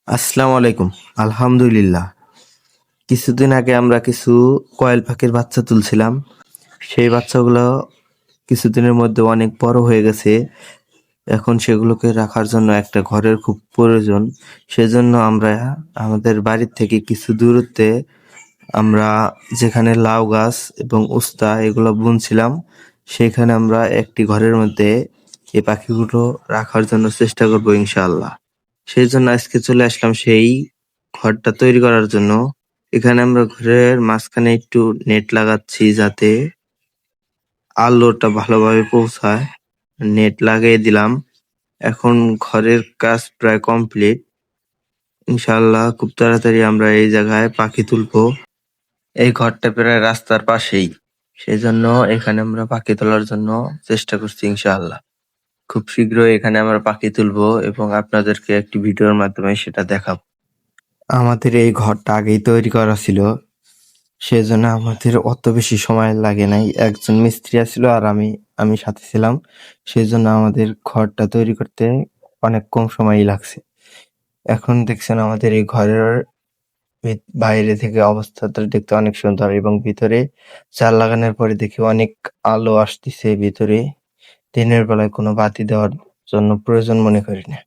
আসসালামু আলাইকুম। আলহামদুলিল্লাহ। কিছুদিন আগে আমরা কিছু কয়েল পাখির বাচ্চা তুলছিলাম। সেই বাচ্চাগুলো কিছুদিনের মধ্যে অনেক বড় হয়ে গেছে। এখন সেগুলোকে রাখার জন্য একটা ঘরের খুব প্রয়োজন। সেজন্য আমরা আমাদের বাড়ির থেকে কিছু দূরত্বে আমরা যেখানে লাউ গাছ এবং উস্তা এগুলো বুনছিলাম, সেখানে আমরা একটি ঘরের মধ্যে এই পাখিগুলো রাখার জন্য চেষ্টা করব ইনশাআল্লাহ। সেজন্য আজকে চলে আসলাম সেই ঘরটা তৈরি করার জন্য। এখানে আমরা ঘরের মাঝখানে একটু নেট লাগাচ্ছি যাতে আলোটা ভালোভাবে পৌঁছায়। নেট লাগিয়ে দিলাম। এখন ঘরের কাজ প্রায় কমপ্লিট। ইনশাআল্লাহ খুব তাড়াতাড়ি আমরা এই জায়গায় পাখি তুলবো। এই ঘরটা প্রায় রাস্তার পাশেই। সেজন্য এখানে আমরা পাখি তোলার জন্য চেষ্টা করছি ইনশাআল্লাহ। খুব শীঘ্রই এখানে আমরা পাখি তুলবো এবং আপনাদেরকে একটি ভিডিওর মাধ্যমে সেটা দেখাবো। আমাদের এই ঘরটা আগেই তৈরি করা ছিল। সেজন্য আমাদের অত বেশি সময় লাগে নাই। একজন মিস্ত্রি আছিল আর আমি সাথে ছিলাম। সেজন্য আমাদের ঘরটা তৈরি করতে অনেক কম সময়ই লাগছে। এখন দেখছেন আমাদের এই ঘরের বাইরে থেকে অবস্থাটা দেখতে অনেক সুন্দর এবং ভিতরে জাল লাগানোর পরে দেখি অনেক আলো আসতিছে ভিতরে। দিনের বেলায় কোনো বাতি দেওয়ার জন্য প্রয়োজন মনে করি না।